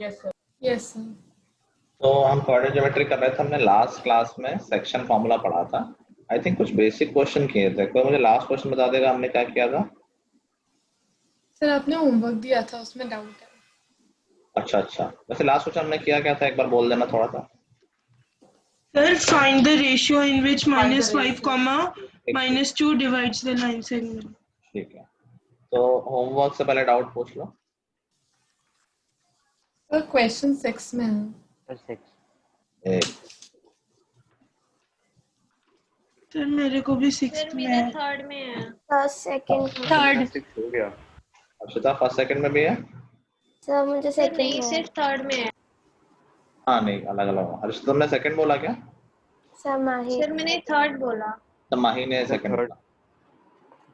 Yes sir. Yes sir. तो हम coordinate geometry कर रहे थे, हमने लास्ट क्लास में सेक्शन फॉर्मूला पढ़ा था। आई थिंक कुछ बेसिक क्वेश्चन किए थे, कोई मुझे लास्ट क्वेश्चन बता देगा हमने क्या किया था? सर आपने होमवर्क दिया था, उसमें डाउट है। अच्छा, वैसे लास्ट क्वेश्चन हमने किया क्या था, एक बार बोल देना थोड़ा सा। Sir, find the ratio in which Find the minus 5 ratio. comma minus 2 divides the line segment. ठीक है, तो होमवर्क से पहले डाउट पूछ लो। सर क्वेश्चन 6 में है। एक सर मेरे को भी 6 सर में मेरा है। थर्ड में है। First second third. 6 हो गया। अक्षता फर्स्ट सेकंड में भी है? सर मुझे सर सेकंड नहीं, में है। सिर्फ थर्ड में है। हाँ नहीं, अलग अलग। हर्ष तुमने सेकंड बोला क्या? सर माही। सर मैंने थर्ड बोला। तो माही ने सेकंड थर्ड। बोला।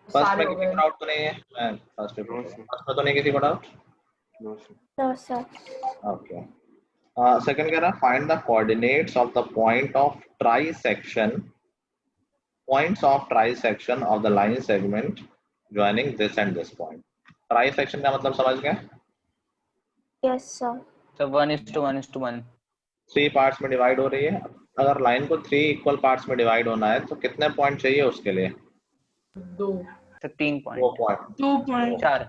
फर्स्ट सारे में हो किसी गए। को डाउट तो नहीं है? मैं फर्स्ट में पूछ रहा हूँ, फर्स्ट में तो नहीं किसी को doubt? No sir. No sir. Okay, second कह रहा find the coordinates of the point of trisection, points of trisection of the line segment joining this and this point. Trisection का मतलब समझ गए? Yes sir. So 1:1:1. 3 पार्ट्स में divide हो रही है। अगर लाइन को 3 इक्वल पार्ट्स में डिवाइड होना है तो कितने पॉइंट चाहिए उसके लिए? 2। So 3 2 point. पॉइंट। 2 point। 4.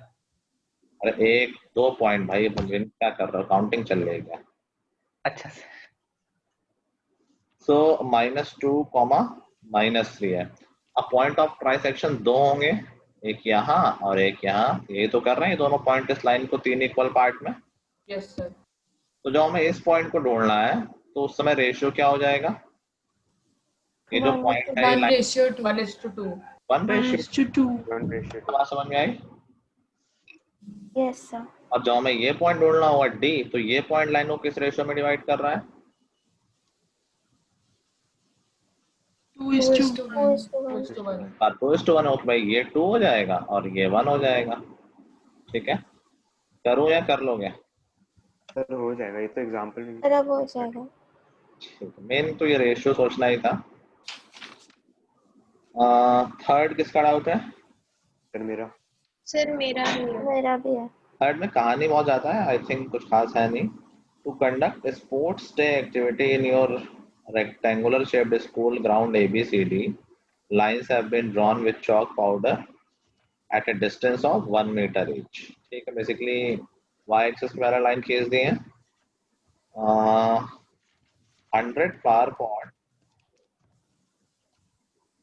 अरे 1 2 पॉइंट भाई, तुम क्या कर रहे हो, काउंटिंग चल रही है क्या? अच्छा सर। सो -2, -3 है। अब पॉइंट ऑफ ट्राइसेक्शन 2 होंगे, एक यहाँ और एक यहाँ। ये तो कर रहे हैं दोनों पॉइंट इस लाइन को 3 इक्वल पार्ट में। Yes sir. तो जब हमें इस पॉइंट को ढूंढना है तो उस समय रेशियो क्या हो जाएगा? ये जो पॉइंट है 1:2। 1:2। 1:2। 1 रेशियो 2। बात समझ में आई? Yes sir. अब जब हमें ये पॉइंट ढूंढना होगा डी, तो ये पॉइंट लाइन को किस रेशियो में डिवाइड कर रहा है? 2:1। 2:1। 2:1 हो, भाई ये 2 हो जाएगा और ये 1 हो जाएगा। ठीक है, करूं या कर लोगे? सर हो जाएगा, ये तो एग्जांपल में। सर अब हो जाएगा। मेन तो ये रेशियो सोचना ही था। थर्ड किसका डाउट है? सर मेरा। सर मेरा भी है। मेरा भी है। थर्ड में कहानी बहुत ज्यादा है, आई थिंक कुछ खास है नहीं। To conduct sports day activity in your rectangular shaped school ground ABCD, lines have been drawn with chalk powder at a distance of 1 meter each. ठीक है, बेसिकली y एक्सिस पे वाला लाइन खींच दिए हैं। 100 flower pot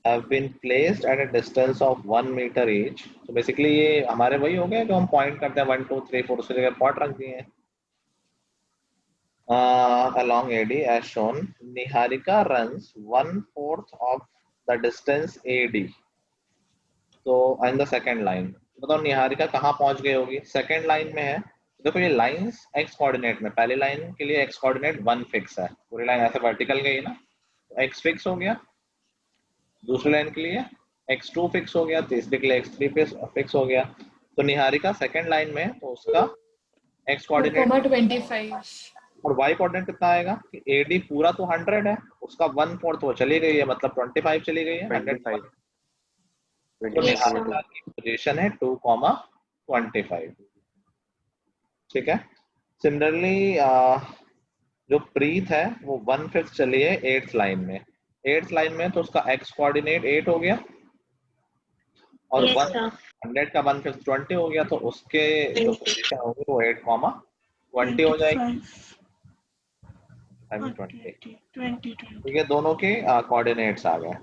have been placed at a distance of 1 meter each. तो basically ये हमारे वही हो गए जो हम पॉइंट करते हैं 1 2 3 4, उसकी जगह पॉट रख दिए हैं। Along AD as shown, Niharika runs 1/4 of the distance AD. तो in the second line, बताओ निहारिका कहाँ पहुंच गई होगी? सेकंड लाइन में है। देखो ये लाइंस x कोऑर्डिनेट में, पहली लाइन के लिए x कोऑर्डिनेट 1 फिक्स है, पूरी लाइन ऐसे वर्टिकल गई ना, तो x फिक्स हो गया। दूसरी लाइन के लिए x2 फिक्स हो गया, तीसरी के लिए x3 फिक्स हो गया। तो निहारिका सेकंड लाइन में, तो उसका x कोऑर्डिनेट 25। और y कोऑर्डिनेट कितना आएगा कि AD पूरा तो 100 है, उसका 1/4 वो चली गई है, मतलब 25 चली गई है। 25। तो निहारिका की पोजीशन है 2,25। ठीक है। सिमिलरली जो प्रीत है वो 1/5 चली है 8th लाइन में। 8th लाइन में तो उसका x कोऑर्डिनेट 8 हो गया और 100 का 1/5 20 हो गया, तो उसके जो पोजीशन होगी वो 8,20 हो जाएगी। 20। ठीक है, दोनों के कोऑर्डिनेट्स आ गए।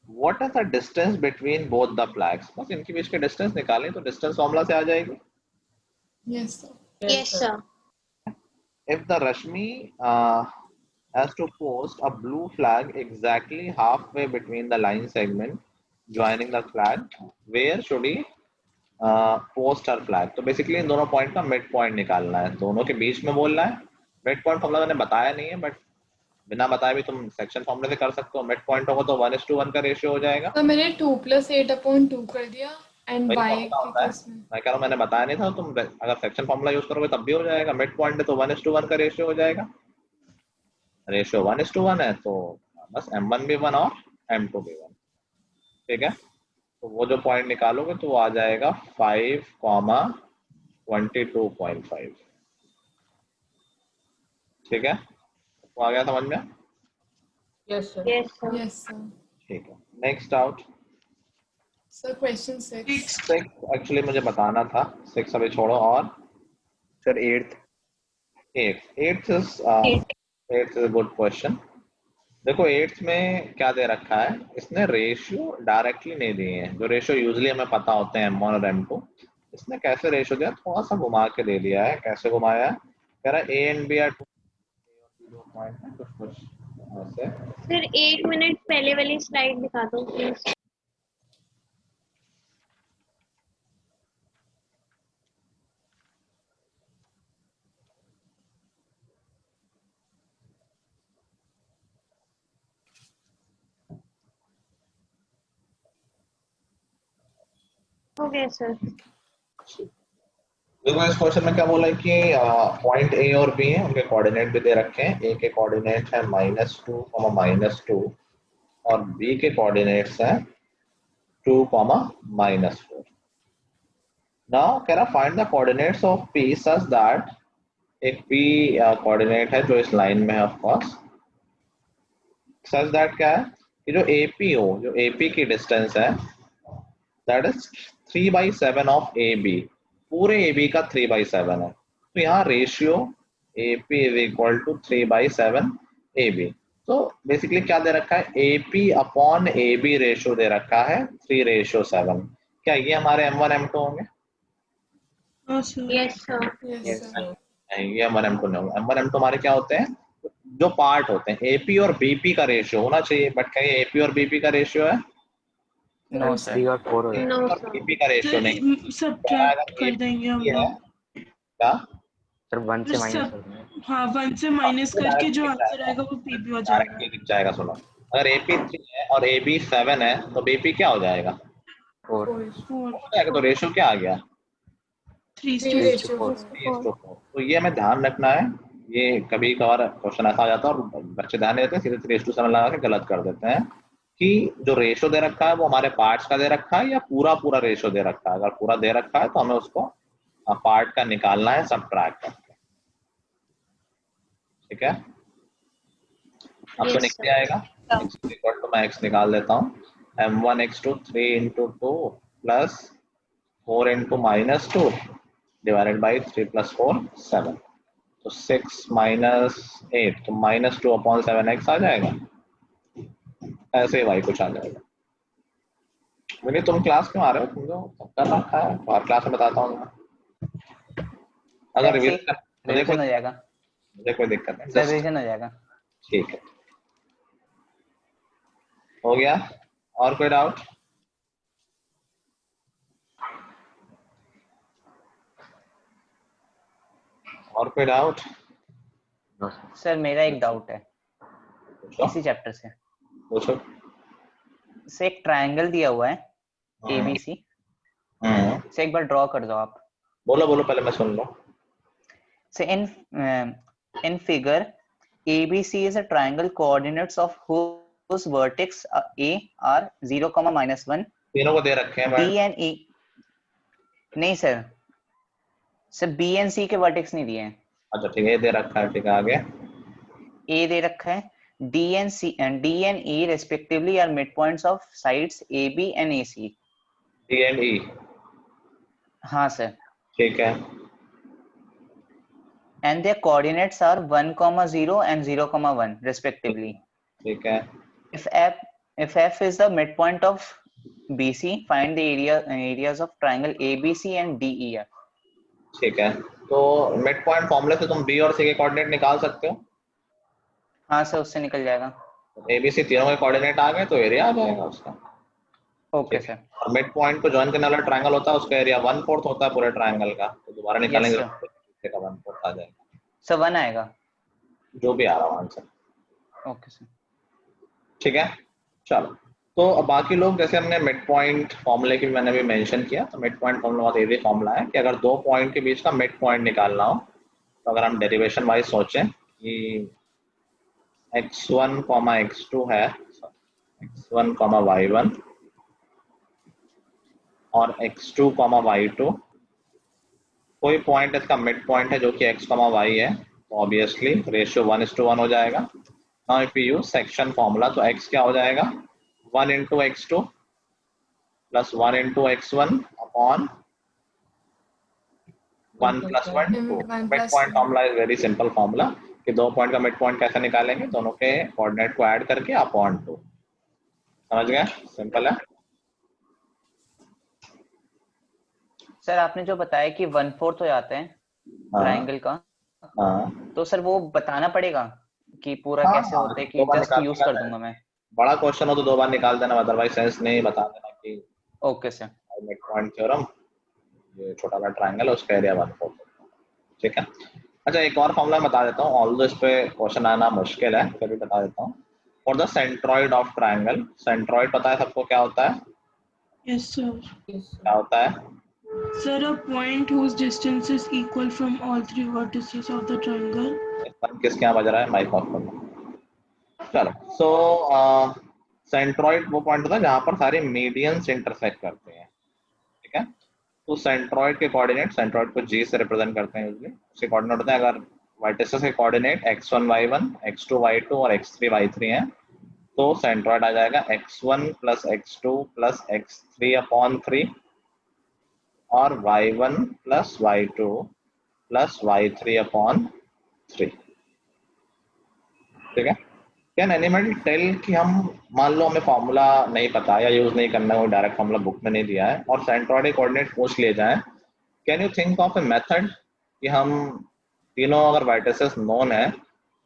What is the distance between both the flags? बस इनके बीच के डिस्टेंस निकालें तो डिस्टेंस फॉर्मूला से आ जाएगी। Yes sir. Yes sir. If the Rashmi has to post a blue flag exactly halfway between the line segment joining the flag, where should he post her flag? तो basically इन दोनों point का mid point निकालना है, दोनों के बीच में बोलना है। मिड पॉइंट फॉर्मूला मैंने बताया नहीं है, बट बिना बताए भी तुम सेक्शन फॉर्मूले से कर सकते हो। मिड पॉइंट होगा तो 1:1 का रेशियो हो जाएगा। तो मैंने 2 + 8/2 कर दिया एंड वही y फॉर्मूला होता है। केस में। मैं कह रहा हूँ मैंने बताया नहीं था, तुम अगर सेक्शन फॉर्मूला यूज करोगे तब भी हो जाएगा। मिड पॉइंट है तो 1:1 का रेशियो हो जाएगा। रेशियो 1:1 है तो बस m1 भी 1 और m2 भी 1। ठीक है, तो वो जो पॉइंट निकालोगे तो वो आ जाएगा 5, 22.5। ठीक है, वो आ गया समझ में? Yes, sir. Yes, sir. Yes, sir. ठीक है, next out. Sir, question 6. 6 actually मुझे बताना था, 6 अभी छोड़ो। और sir 8th 8 is a good question. देखो 8th में क्या दे रखा है, इसने रेशियो डायरेक्टली नहीं दिए हैं, जो रेशियो यूजुअली हमें पता होते हैं M1 और M2। इसने कैसे रेशियो दिया, थोड़ा सा घुमा के दे दिया है। कैसे घुमाया है, कह रहा है A and B are 2 point है, कुछ ऐसे। सर 1 मिनट पहले वाली स्लाइड दिखा दो प्लीज। हो गया सर। देखो इस क्वेश्चन में क्या बोला है कि पॉइंट ए और बी है, उनके कोऑर्डिनेट भी दे रखे हैं। ए के कोऑर्डिनेट है -2, -2 और बी के कोऑर्डिनेट्स हैं 2, -4। नाउ कह रहा find the coordinates of P such that, एक पी कोऑर्डिनेट है जो इस लाइन में है ऑफ कोर्स। सच दैट क्या है कि जो एपी हो, जो एपी की डिस्टेंस है that is 3/7 of A B. पूरे ए बी का 3/7 है, तो यहाँ ratio AP is equal to 3/7 AB। तो बेसिकली क्या दे रखा है, AP अपॉन AB रेशियो दे रखा है 3:7। क्या ये हमारे M1 M2 होंगे? हाँ sir. Yes sir. Yes, sir. नहीं, ये M1 M2 नहीं होंगे। M1 M2 हमारे क्या होते हैं, जो पार्ट होते हैं। AP और BP का रेशियो होना चाहिए, बट क्या ये AP और BP का रेशियो है? No, sir. 3 और 4 हो जाएगा। नो और सर। BP का रेशियो नहीं। सब्ट्रैक्ट कर देंगे हम ये है लोग। क्या, सर 1 से माइनस सब- कर देंगे। हाँ 1 से माइनस करके जो आंसर आएगा वो पीबी हो जाएगा। डायरेक्टली दिख जाएगा। सुनो, अगर AP 3 है और AB 7 है तो BP क्या हो जाएगा? 4 4 तो रेशियो क्या आ गया? 3:4। 3:4। तो ये हमें ध्यान रखना है, ये कभी कभार क्वेश्चन ऐसा आ जाता है और बच्चे ध्यान नहीं देते, सीधे 3:7 लगा के गलत कर देते हैं कि जो रेशियो दे रखा है वो हमारे पार्ट्स का दे रखा है या पूरा रेशियो दे रखा है। अगर पूरा दे रखा है तो हमें उसको पार्ट का निकालना है सब्ट्रैक्ट करके। ठीक है, अब तो Yes, निकल sir. आएगा। x इक्वल टू, मैं x निकाल देता हूँ, m1 x2 3 into 2 plus 4 into -2 divided by 3 plus 4 7। तो 6 minus 8 तो -2/7x आ जाएगा। ऐसे ही y कुछ आ जाएगा। मुझे तुम क्लास क्यों आ रहे हो, तुम जो कर रखा है और क्लास में बताता हूँ मैं। अगर रिवीजन कर रिवीजन हो जाएगा मुझे कोई दिक्कत नहीं, सर, just- रिवीजन हो जाएगा। ठीक है, हो गया। और कोई डाउट? और कोई डाउट? सर मेरा एक डाउट है पूछो इसी चैप्टर से। पूछो। से एक ट्रायंगल दिया हुआ है ABC, से एक बार ड्रॉ कर दो आप। बोलो बोलो, पहले मैं सुन लूं। से in figure ABC is a triangle coordinates of whose vertex A are 0, -1, तीनों को दे रखे हैं B and E। नहीं सर, B and C के वर्टेक्स नहीं दिए हैं। अच्छा ठीक है, ये दे रखा है, ठीक है आगे। A दे रखा है, D and E respectively are midpoints of sides AB and AC। D and E, हाँ सर। ठीक है। And their coordinates are 1, 0 and 0, 1 respectively। ठीक है, If F is the midpoint of BC, find the areas of triangle ABC and DEF। ठीक है। तो mid point फॉर्मूले से तुम B और C के कोऑर्डिनेट निकाल सकते हो। हाँ सर, उससे निकल जाएगा। ABC तीनों के कोऑर्डिनेट आ गए तो एरिया आ जाएगा उसका। Okay sir. और मिड पॉइंट को ज्वाइन करने वाला ट्रायंगल होता है, उसका एरिया 1/4 होता है पूरे ट्रायंगल का। तो दोबारा निकालेंगे Yes, तो 1/4 आ जाएगा, सर 1 आएगा। जो भी आ रहा है आंसर। Okay sir. ठीक है, चलो। तो अब बाकी लोग, जैसे हमने मिड पॉइंट फॉर्मूले की मैंने भी मेंशन किया, तो मिड पॉइंट फॉर्मूला बहुत इजी फॉर्मूला है कि अगर 2 पॉइंट के बीच का मिड पॉइंट निकालना हो, तो अगर हम डेरिवेशन वाइज सोचें कि x1, x2 है, x1, y1 और x2, y2, कोई पॉइंट इसका मिड पॉइंट है जो कि x, y है, तो ऑब्वियसली रेशियो 1:1 हो जाएगा। Now if you use section formula तो x क्या हो जाएगा 1 into x2 plus 1 into x1 upon 1 plus 1 2। Mid point formula is very simple formula कि 2 पॉइंट का मिड पॉइंट कैसे निकालेंगे, दोनों के कोऑर्डिनेट को ऐड करके अपॉन 2। समझ गए? सिंपल है। सर आपने जो बताया कि 1/4 हो जाते हैं ट्रायंगल का, हाँ तो सर वो बताना पड़ेगा कि पूरा हाँ, कैसे होता है कि दो बार जस्ट यूज कर दूंगा मैं? बड़ा क्वेश्चन हो तो 2 बार निकाल देना, अदरवाइज सेंस नहीं बता देना कि okay sir. Mid point theorem, ये छोटा वाला ट्रायंगल है उसका एरिया 1/4। ठीक है। अच्छा एक और फॉर्मूला बता देता हूँ, ऑल्दो इस पे क्वेश्चन आना मुश्किल है फिर भी बता देता हूँ। For the centroid of triangle, centroid पता है सबको क्या होता है? Yes, sir. क्या होता है? Sir, a point whose distance is equal from all three vertices of the triangle. किसके यहाँ बज रहा है? माइक ऑफ करना। चलो, सो सेंट्रॉइड वो पॉइंट होता है जहां पर सारे मीडियंस इंटरसेक्ट करते हैं। ठीक है। तो सेंट्रॉइड के कोऑर्डिनेट, सेंट्रॉइड को जी से रिप्रेजेंट करते हैं यूजुअली। उसके कोऑर्डिनेट होते हैं, अगर वर्टिसेस के coordinate x1 y1 x2 y2 और x3 y3 हैं तो सेंट्रॉइड आ जाएगा x1 plus x2 plus x3 upon 3 और y1 plus y2 plus y3 upon 3। ठीक है। कैन एनिमल टेल कि हम मान लो हमें फॉर्मूला नहीं पता या यूज नहीं करना है, वो डायरेक्ट फॉर्मूला बुक में नहीं दिया है और सेंट्रॉइड कोऑर्डिनेट पूछ लिए जाए, can you think of a method कि हम तीनों अगर वर्टिसेस नोन है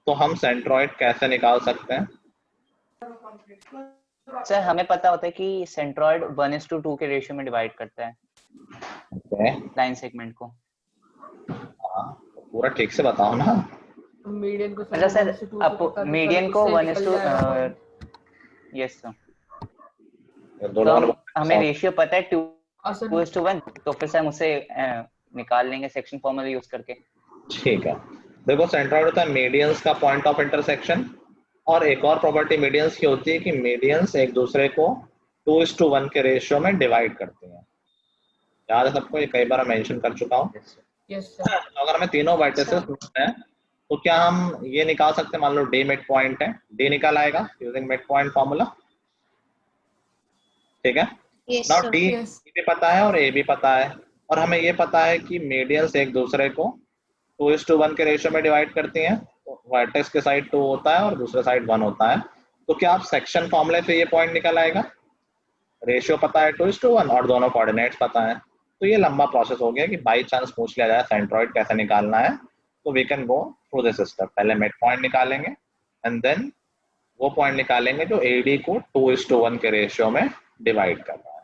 तो हम सेंट्रॉइड कैसे निकाल सकते हैं? सर हमें पता होता है कि सेंट्रॉइड 1:2 के रेशियो में डिवाइड करता है लाइन सेगमेंट को। पूरा ठीक से बताओ ना। मीडियन को अच्छा सर, आप मीडियन को 1:2, यस सर, तो हमें रेशियो पता है 2:1, तो फिर सर मुझसे निकाल लेंगे सेक्शन फॉर्मूला यूज करके। ठीक है। देखो सेंट्रॉइड होता है मीडियंस का पॉइंट ऑफ इंटरसेक्शन, और एक और प्रॉपर्टी मीडियंस की होती है कि मीडियंस एक दूसरे को 2:1 के रेशियो में डिवाइड करते हैं। याद है सबको? ये कई बार मेंशन कर चुका हूँ। अगर हमें तीनों वर्टिसेस हैं तो क्या हम ये निकाल सकते हैं, मान लो डी मिड पॉइंट है, डी निकाल आएगा यूजिंग मिड पॉइंट फॉर्मूला। ठीक है। नाउ डी भी पता है और ए भी पता है, और हमें ये पता है कि मीडियंस एक दूसरे को 2:1 के रेशियो में डिवाइड करती हैं। तो वर्टेक्स के साइड 2 होता है और दूसरे साइड 1 होता है। तो क्या आप सेक्शन फॉर्मूले से ये पॉइंट निकल आएगा? रेशियो पता है 2:1 और दोनों कोऑर्डिनेट्स पता है। तो ये लंबा प्रोसेस हो गया कि बाई चांस पूछ लिया जाए सेंट्रॉइड कैसे निकालना है, तो we can go through this step. पहले मिड पॉइंट निकालेंगे एंड देन वो पॉइंट निकालेंगे जो एडी को 2:1 के रेशियो में डिवाइड कर रहा है।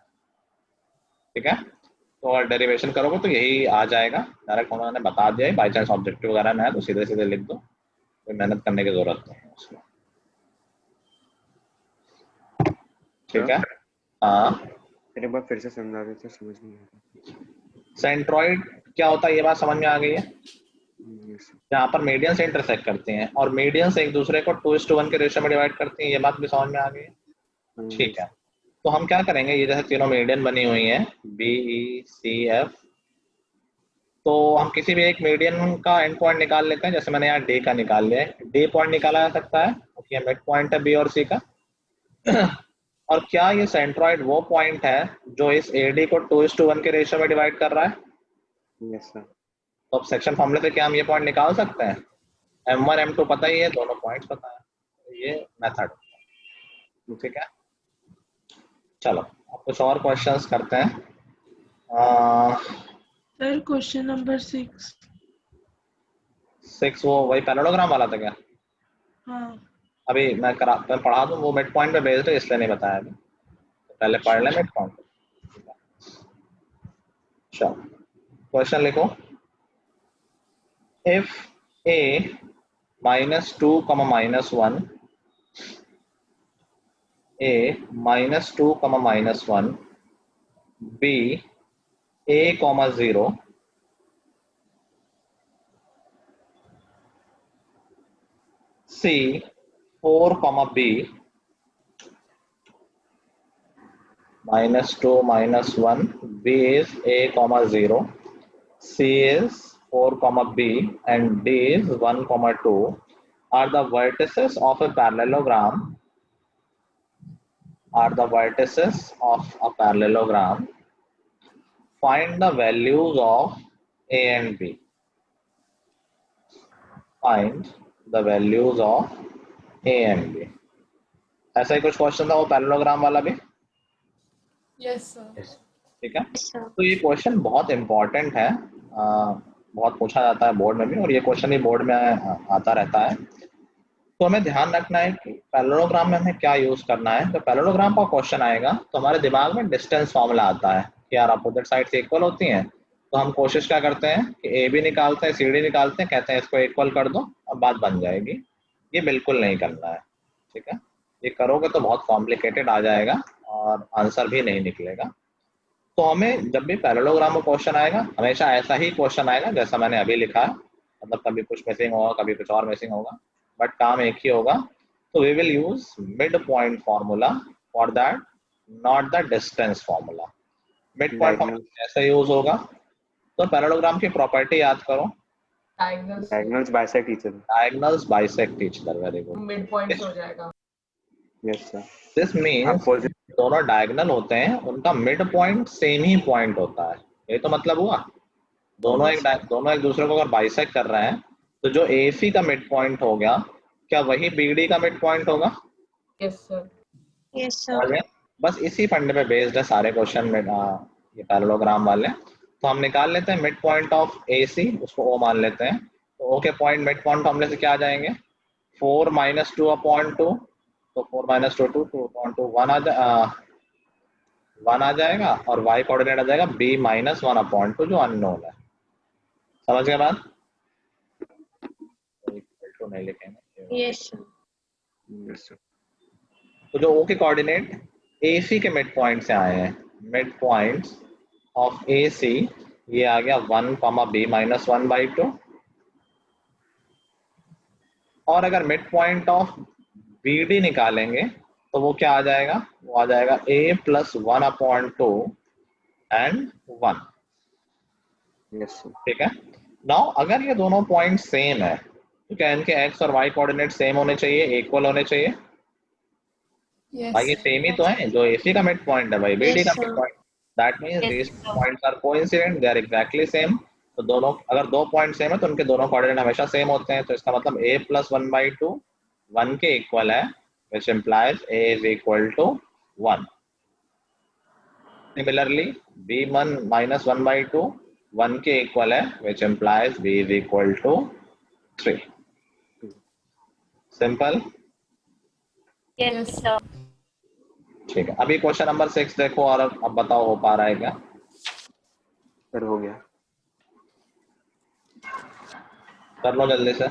ठीक है। तो अगर डेरिवेशन करोगे तो यही आ जाएगा। डायरेक्ट उन्होंने बता दिया है, बाई चांस ऑब्जेक्टिव वगैरह ना है तो सीधे सीधे लिख दो, कोई मेहनत करने की जरूरत नहीं है उसमें। ठीक है। हाँ एक बार फिर से समझा देते, समझ नहीं आया। सेंट्रॉइड क्या होता है ये बात समझ में आ गई है? जहाँ पर मीडियंस इंटरसेक्ट करते हैं और मीडियंस एक दूसरे को 2:1 के रेशियो में डिवाइड करती हैं, ये बात भी समझ में आ गई है। ठीक है। तो हम क्या करेंगे, ये जैसे तीनों मीडियन बनी हुई हैं बी ई सी एफ, तो हम किसी भी एक मीडियन का एंड पॉइंट निकाल लेते हैं। जैसे मैंने यहाँ डी का निकाल लिया है, डी पॉइंट निकाला जा सकता है क्योंकि ये मिड पॉइंट है बी और सी का। और क्या ये सेंट्रॉइड वो पॉइंट है जो इस एडी को 2:1 के रेशियो में डिवाइड कर रहा है? Yes sir. तो अब सेक्शन फॉर्मूले से क्या हम ये पॉइंट निकाल सकते हैं? M1 M2 पता ही है, दोनों पॉइंट्स पता है, तो ये मेथड। ठीक है। चलो अब कुछ और क्वेश्चंस करते हैं। Sir, question number 6. 6 वो वही पैरेललोग्राम वाला था क्या? हाँ। अभी मैं पढ़ा दूं, वो मिड पॉइंट पे बेस्ड है इसलिए नहीं बताया अभी, तो पहले पढ़ ले मिड पॉइंट। चलो क्वेश्चन लिखो। If a -2, -1, a -2, -1, b a, 0, c 4, b -2, -1, b is a, 0, c is 4, B and D is 1, 2 are the vertices of a parallelogram. Find the values of A and B. Find the values of A and B. ऐसा ही कुछ question था वो parallelogram वाला भी. Yes sir. ठीक है. तो ये क्वेश्चन बहुत इंपॉर्टेंट है, बहुत पूछा जाता है बोर्ड में भी, और ये क्वेश्चन ही बोर्ड में आता रहता है. तो हमें ध्यान रखना है कि पैरेललोग्राम में हमें क्या यूज करना है. तो पैरेललोग्राम का क्वेश्चन आएगा तो हमारे दिमाग में डिस्टेंस फॉर्मूला आता है कि यार अपोजिट साइड से इक्वल होती हैं, तो हम कोशिश क्या करते हैं कि ए बी निकालते हैं, सी डी निकालते हैं, कहते हैं इसको इक्वल कर दो और बात बन जाएगी. ये बिल्कुल नहीं करना है. ठीक है. ये करोगे तो बहुत कॉम्प्लिकेटेड आ जाएगा और आंसर भी नहीं निकलेगा. तो हमें जब भी पैरेललोग्राम में क्वेश्चन आएगा हमेशा ऐसा ही क्वेश्चन आएगा जैसा मैंने अभी लिखा है. मतलब कभी कुछ मिसिंग होगा, कभी कुछ और मिसिंग होगा, बट काम एक ही होगा. तो we will use mid point formula for that, not the distance formula. Mid point formula कैसे यूज होगा? तो पैरेललोग्राम की प्रॉपर्टी याद करो. Diagonals bisect each other. Diagonals bisect each other. Very good. Mid point हो जाएगा. Yes sir. दिस मीन्स दोनों diagonal होते हैं, उनका मिड पॉइंट सेम ही पॉइंट होता है. ये तो मतलब हुआ दोनों एक दूसरे को अगर बाइसेक्ट कर रहे हैं तो जो AC का मिड पॉइंट हो गया क्या वही BD का मिड पॉइंट होगा? Yes sir. Yes sir. बस इसी फंडे पे बेस्ड है सारे क्वेश्चन में ये पैरेललोग्राम वाले. तो हम निकाल लेते हैं मिड पॉइंट ऑफ AC, उसको O मान लेते हैं. तो O के पॉइंट मिड पॉइंट फॉर्मूले से क्या आ जाएंगे? 4 - 2/2. तो 4 - 2 2/2 1 आ जाएगा और y कोऑर्डिनेट आ जाएगा B - 1/2 जो अननोन है. समझ गए बात? तो नहीं लिखेंगे. Yes sir. Yes sir. तो जो O के कोऑर्डिनेट AC के मिड पॉइंट से आए हैं, मिड पॉइंट्स ऑफ AC ये आ गया 1, B - 1/2. और अगर मिड पॉइंट ऑफ BD निकालेंगे तो वो क्या आ जाएगा? वो आ जाएगा A + 1/2 and 1. Yes sir. ठीक है. नाउ अगर ये दोनों पॉइंट सेम है तो क्या इनके x और y कोऑर्डिनेट सेम होने चाहिए, इक्वल होने चाहिए? भाई ये सेम ही तो है. जो AC का मिड पॉइंट है भाई BD का mid point. That means these points are coincident, they are exactly same. तो दोनों अगर दो पॉइंट सेम है तो उनके दोनों कोऑर्डिनेट हमेशा सेम होते हैं. तो इसका मतलब A + 1/2 1 के इक्वल है, which implies A is equal to 1. Similarly, B1 - 1/2 1 के इक्वल है, which implies B is equal to 3. Simple. Yes sir. ठीक है. अभी क्वेश्चन नंबर 6 देखो और अब बताओ हो पा रहा है क्या? सर हो गया. कर लो जल्दी से.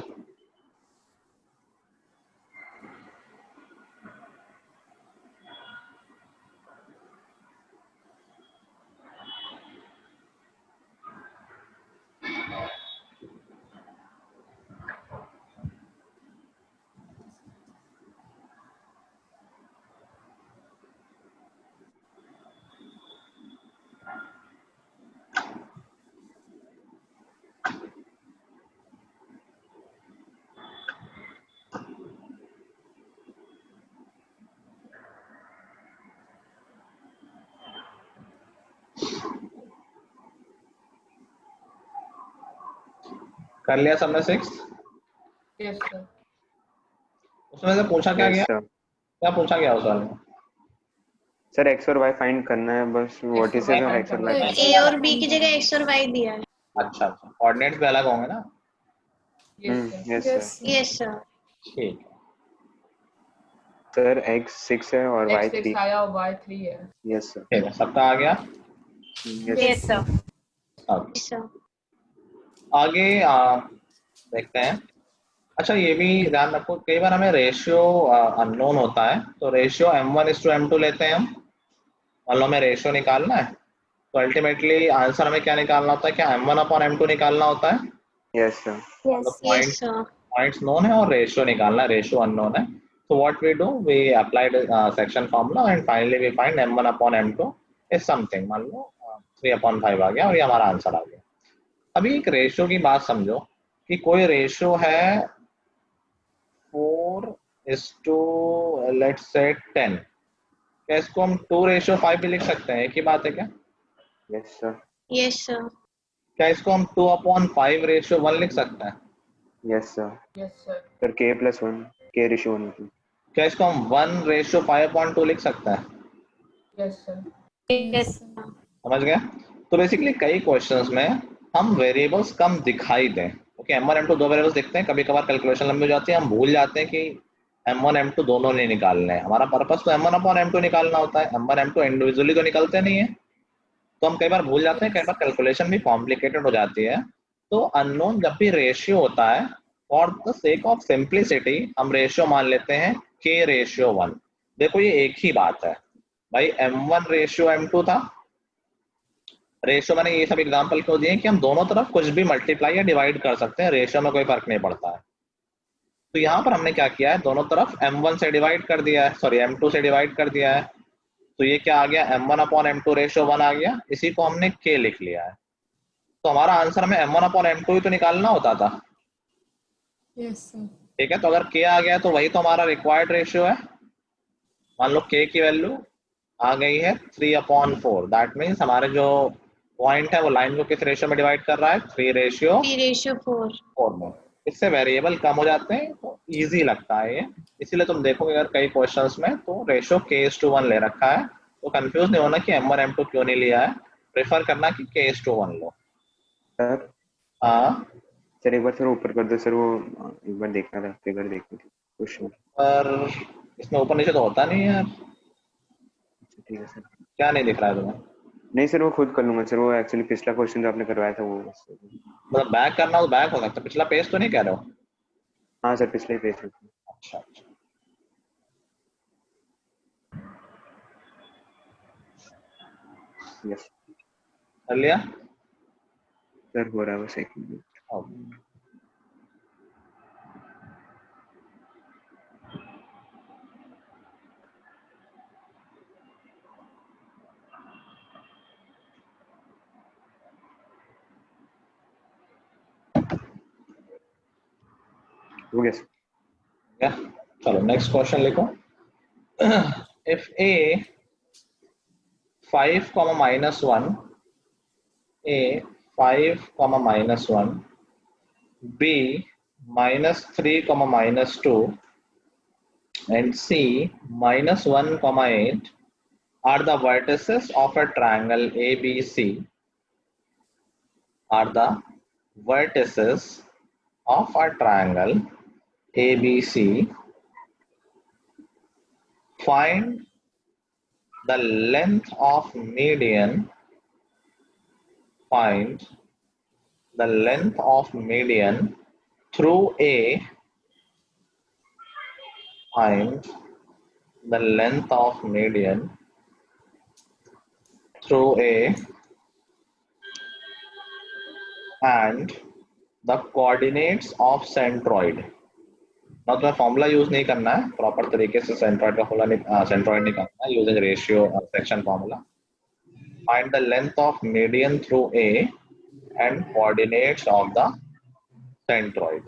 कर लिया सबने 6? Yes sir. उसमें से पूछा क्या गया? सर. क्या पूछा गया उस सवाल में? सर x और y फाइंड करना है बस. वर्टिसेस और x और y. A और B की जगह x और y दिया है. अच्छा. कोऑर्डिनेट्स भी अलग होंगे ना? Yes sir. Yes sir. ठीक है. सर x 6 है और y 3. X6 आया और y 3 है. Yes sir. ठीक है. सबका आ गया. Yes sir. अब यस सर. आगे देखते हैं. अच्छा ये भी ध्यान रखो, कई बार हमें रेशियो अननोन होता है तो रेशियो m1:m2 लेते हैं हम. मान लो हमें रेशियो निकालना है तो अल्टीमेटली आंसर हमें क्या निकालना होता है? क्या m1/m2 निकालना होता है? Yes sir. Yes. Yes sir. Points known है और रेशियो निकालना है, रेशियो अननोन है. So what we do, we applied section formula and finally we find m1/m2 is something. मान लो 3/5 आ गया और ये हमारा आंसर आ गया. अभी एक रेशियो की बात समझो कि कोई रेशियो है 4:, लेट्स से 10, क्या इसको हम 2:5 भी लिख सकते हैं? एक ही बात है क्या? Yes sir. Yes, sir. क्या इसको हम 2/5:1 लिख सकते हैं? Yes sir. Yes, sir. Sir k+1 k/1 की। क्या इसको हम 1:5.2 लिख सकते हैं? Yes, sir. Yes, sir. sir. समझ गए? तो बेसिकली कई क्वेश्चंस में हम वेरिएबल्स कम दिखाई दें, ओके, M1 M2 दो वेरिएबल्स दिखते हैं, कभी कभार कैलकुलेशन लंबी हो जाती है, हम भूल जाते हैं कि M1 M2 दोनों नहीं निकालने हैं। हमारा पर्पस तो M1/M2 निकालना होता है, M1 M2 इंडिविजुअली तो निकलते नहीं है, तो हम कई बार भूल जाते हैं, कई बार कैलकुलेशन भी कॉम्प्लिकेटेड हो जाती है। तो अननोन जब भी रेशियो होता है, for the sake of simplicity हम रेशियो मान लेते हैं k/1। देखो ये एक ही बात है भाई, M1/M2 था, रेशियो मैंने ये सब एग्जांपल क्यों दिए कि हम दोनों तरफ कुछ भी मल्टीप्लाई या डिवाइड कर सकते हैं, रेशियो में कोई फर्क नहीं पड़ता है। तो यहाँ पर हमने क्या किया है, दोनों तरफ M1 से डिवाइड कर दिया है, सॉरी M2 से डिवाइड कर दिया है, तो ये क्या आ गया, M1/M2:1 आ गया, इसी को हमने k लिख लिया है। तो हमारा आंसर में M1/M2 ही तो निकालना होता था, यस सर। ठीक है। तो अगर k आ गया तो वही तो हमारा रिक्वायर्ड रेशियो है। मान लो k की वैल्यू आ गई है 3/4, दैट मीन्स हमारे जो पॉइंट है वो लाइन को किस रेशियो में डिवाइड कर रहा है, 3:4 में। इससे वेरिएबल कम हो जाते हैं तो इजी लगता है ये, इसीलिए तुम देखोगे अगर कई क्वेश्चंस में तो रेशियो k:1 ले रखा है, तो कंफ्यूज नहीं होना कि M1 M2 क्यों नहीं लिया है, प्रेफर करना कि k:1 लो। सर हाँ सर एक बार सर ऊपर कर दो सर, वो एक बार देखना था, फिगर देखनी थी क्वेश्चन। पर इसमें ऊपर नीचे तो होता नहीं है यार, ठीक है सर। क्या नहीं दिख रहा है तुम्हें? नहीं सर वो खुद कर लूंगा सर, वो एक्चुअली पिछला क्वेश्चन जो आपने करवाया था वो। मतलब बैक करना हो तो बैक हो सकता है, पिछला पेज तो नहीं कह रहे हो? हाँ सर पिछले पेज में। अच्छा यस कर लिया सर, हो रहा है बस 1 मिनट। हो गया सर। या चलो नेक्स्ट क्वेश्चन लिखो। If a 5, -1, a 5, -1, b -3, -2 and c -1, 8 are the vertices of a triangle ABC, are the vertices of a triangle ABC. Find the length of median. Find the length of median through A. Find the length of median through A and the coordinates of centroid. ना तुम्हें formula use नहीं करना है, proper तरीके से centroid का formula centroid निकालना है यूजिंग रेशियो और section formula. Find the length of median through A and coordinates of the centroid.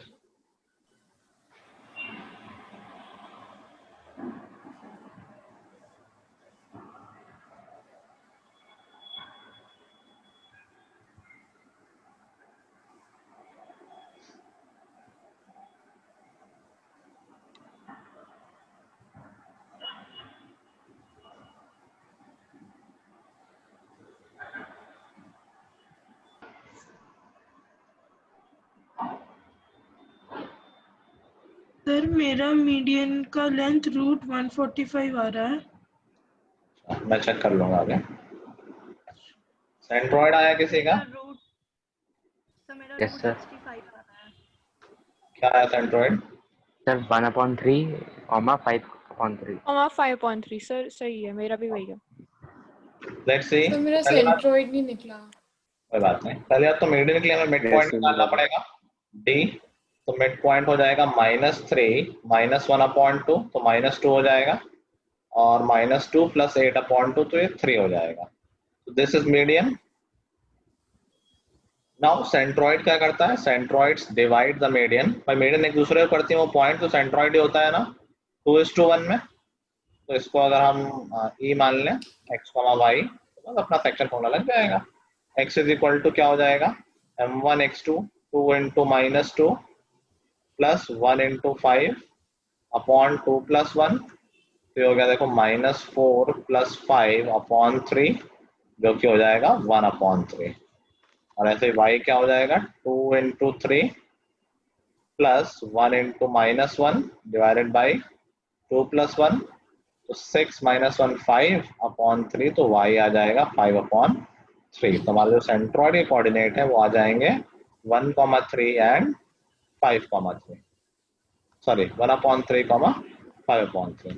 Sir मेरा मीडियन का लेंथ √145 आ रहा है। मैं चेक कर लूंगा आगे। सेंट्रॉइड आया किसी का? Yes sir. क्या आया सेंट्रॉइड? सर 1/3, 5/3। 5/3 सर, सही है, मेरा भी वही है। Let's see. सर मेरा सेंट्रॉइड नहीं निकला। कोई बात नहीं, पहले तो मीडियन के लिए हमें मिड पॉइंट निकालना पड़ेगा डी, तो मिड पॉइंट हो जाएगा -3 -1/2, तो -2 हो जाएगा, और -2 + 8/2, तो ये 3 हो जाएगा। तो this is median. Now centroid क्या करता है, सेंट्रॉइड्स डिवाइड द मीडियन, भाई मीडियन एक दूसरे को करती है, वो पॉइंट तो सेंट्रॉइड ही होता है ना 2:1 में। तो इसको अगर हम ई मान लें x, y, तो बस अपना सेक्शन फॉर्मूला लग जाएगा। x इज इक्वल टू क्या हो जाएगा, m1 x2 2 into -2 plus 1 into 5 upon 2 + 1, तो हो गया देखो -4 + 5 अपॉन 3, जो कि हो जाएगा 1/3। और ऐसे y क्या हो जाएगा 2 into 3 plus 1 into -1 divided by 2 + 1, तो 6 - 1 5/3, तो y आ जाएगा 5/3। तो हमारे जो सेंट्रॉइड के कोऑर्डिनेट है वो आ जाएंगे 1,3 एंड 5,3, सॉरी 1/3, 5/3।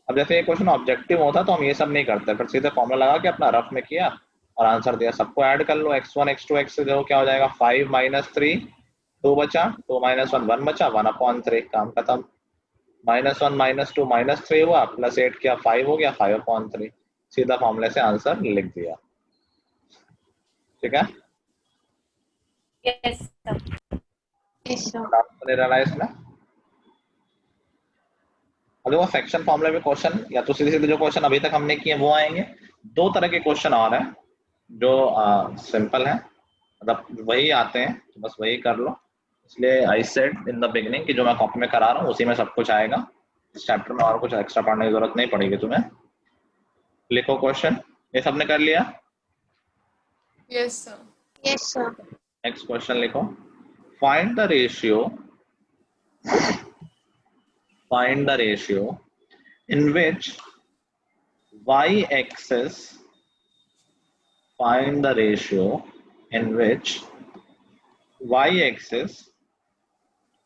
अब जैसे ये क्वेश्चन ऑब्जेक्टिव होता तो हम ये सब नहीं करते, फिर सीधे फॉर्मूला लगा के अपना रफ में किया और आंसर दिया। सबको ऐड कर लो, x1 x2 x से देखो क्या हो जाएगा, 5 - 3 2 बचा, 2 - 1 1 बचा, 1/3, काम खत्म। -1 -2 -3 हुआ, +8 किया 5 हो गया, 5/3। सीधा फॉर्मूले से आंसर लिख दिया। ठीक है, यस सर। इसमें अब देखो सेक्शन फॉर्मूले में क्वेश्चन या तो सीधे सीधे जो क्वेश्चन अभी तक हमने किए वो आएंगे। दो तरह के क्वेश्चन और हैं जो सिंपल हैं, मतलब वही आते हैं, तो बस वही कर लो। इसलिए I said in the beginning कि जो मैं कॉपी में करा रहा हूँ उसी में सब कुछ आएगा। इस चैप्टर में और कुछ एक्स्ट्रा पढ़ने की जरूरत नहीं पड़ेगी तुम्हें। लिखो क्वेश्चन, ये सबने कर लिया? Yes sir. Yes sir. Next question लिखो, find the ratio in which y-axis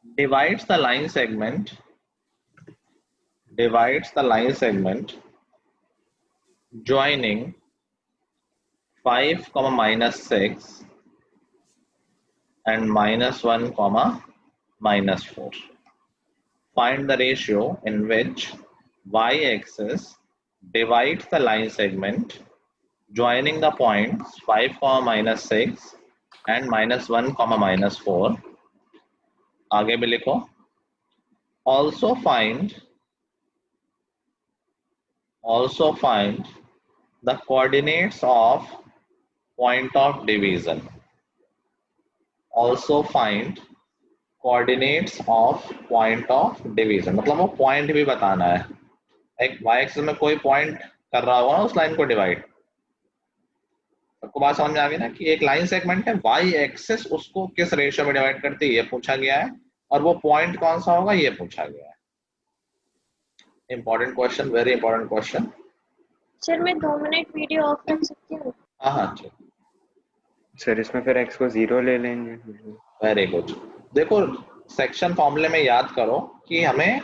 divides the line segment joining 5, -6 and -1, -4. Find the ratio in which y-axis divides the line segment joining the points 5, -6 and -1, -4. आगे भी लिखो, also find the coordinates of point of division. मतलब वो point भी बताना है। एक y axis में कोई पॉइंट कर रहा होगा ना उस लाइन को डिवाइड। सबको बात समझ में आ गई ना कि एक लाइन सेगमेंट है, y एक्सिस उसको किस रेशियो में डिवाइड करती है ये पूछा गया है, और वो पॉइंट कौन सा होगा ये पूछा गया है। Important question, very important question. Sir मैं 2 मिनट वीडियो ऑफ कर सकती हूँ? हाँ ठीक सर, इसमें फिर x को 0 ले लेंगे। Very good. देखो सेक्शन फॉर्मूले में याद करो कि हमें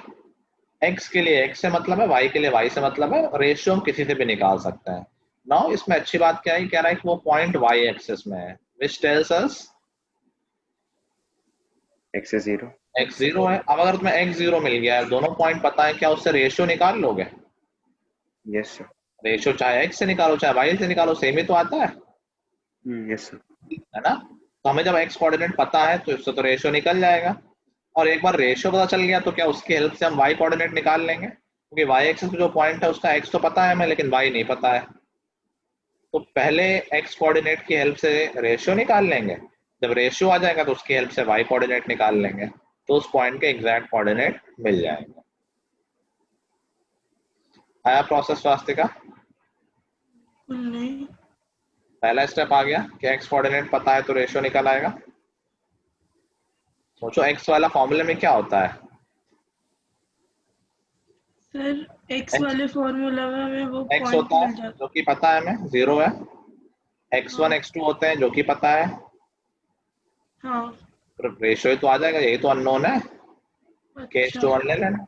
x के लिए x से मतलब है, y के लिए y से मतलब है, रेशियो हम किसी से भी निकाल सकते हैं। नाउ इसमें अच्छी बात क्या है, कह रहा है कि वो पॉइंट y एक्सिस में है, which tells us x is 0। x 0 है। अब अगर तुम्हें x 0 मिल गया है, दोनों पॉइंट पता है, क्या उससे रेशियो निकाल लोगे? Yes sir. रेशियो चाहे x से निकालो चाहे y से निकालो, सेम ही तो आता है। Yes sir. है ना? तो हमें जब x कोऑर्डिनेट पता है तो इससे तो रेशियो निकल जाएगा, और एक बार रेशियो पता चल गया तो क्या उसकी हेल्प से हम y कोऑर्डिनेट निकाल लेंगे, क्योंकि y एक्सिस पे जो पॉइंट है उसका x तो पता है हमें, लेकिन y नहीं पता है। तो पहले x कोऑर्डिनेट की हेल्प से रेशियो निकाल लेंगे, जब रेशियो आ जाएगा तो उसकी हेल्प से y कोऑर्डिनेट निकाल लेंगे, तो उस पॉइंट के एग्जैक्ट कोऑर्डिनेट मिल जाएंगे। आया प्रोसेस स्वास्तिका? नहीं। पहला स्टेप आ गया कि x कोऑर्डिनेट पता है तो रेशियो निकल आएगा। सोचो x वाला फॉर्मूले में क्या होता है? सर x वाले फॉर्मूला में हमें वो x पॉइंट होता मिल है जाता जो कि पता है हमें 0 है, x1 x2 होते हैं जो कि पता है, हाँ। तो रेशियो ही तो आ जाएगा, यही तो अननोन है, k/1 ले लेना,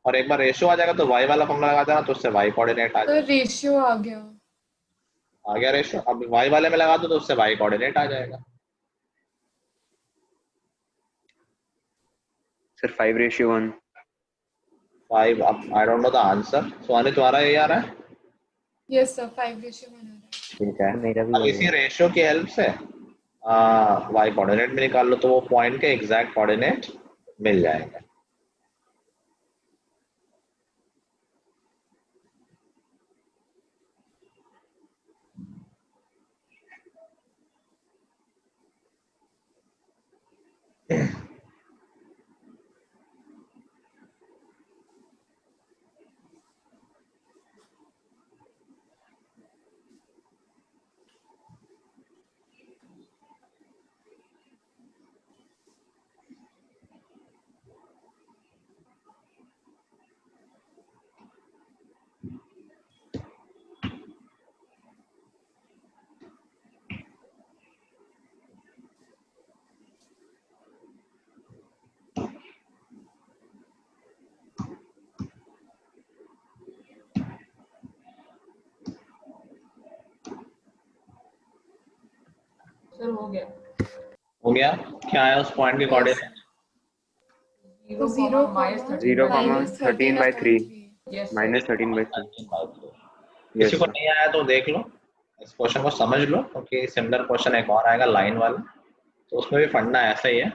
और एक बार रेशियो आ जाएगा तो y वाला फॉर्मूला लगा देना, तो उससे y कोऑर्डिनेट आ तो जाएगा। रेशियो आ गया रेशियो, अब y वाले में लगा दो तो उससे y कोऑर्डिनेट आ जाएगा। सर 5:1। 5, अब I don't know the answer. Soni तुम्हारा ये आ रहा है? यस सर 5:1 आ रहा है। ठीक है, मेरा भी अब वही इसी है। रेशियो की हेल्प से y कोऑर्डिनेट में निकाल लो तो वो पॉइंट के एग्जैक्ट कोऑर्डिनेट मिल जाएंगे। सर हो गया। हो गया? क्या है उस पॉइंट की कोऑर्डिनेट? 0, -13/3 यस -13/3। किसी को नहीं आया तो देख लो, इस क्वेश्चन को समझ लो, क्योंकि सिमिलर क्वेश्चन एक और आएगा लाइन वाला, तो उसमें भी फंडा ऐसा ही है।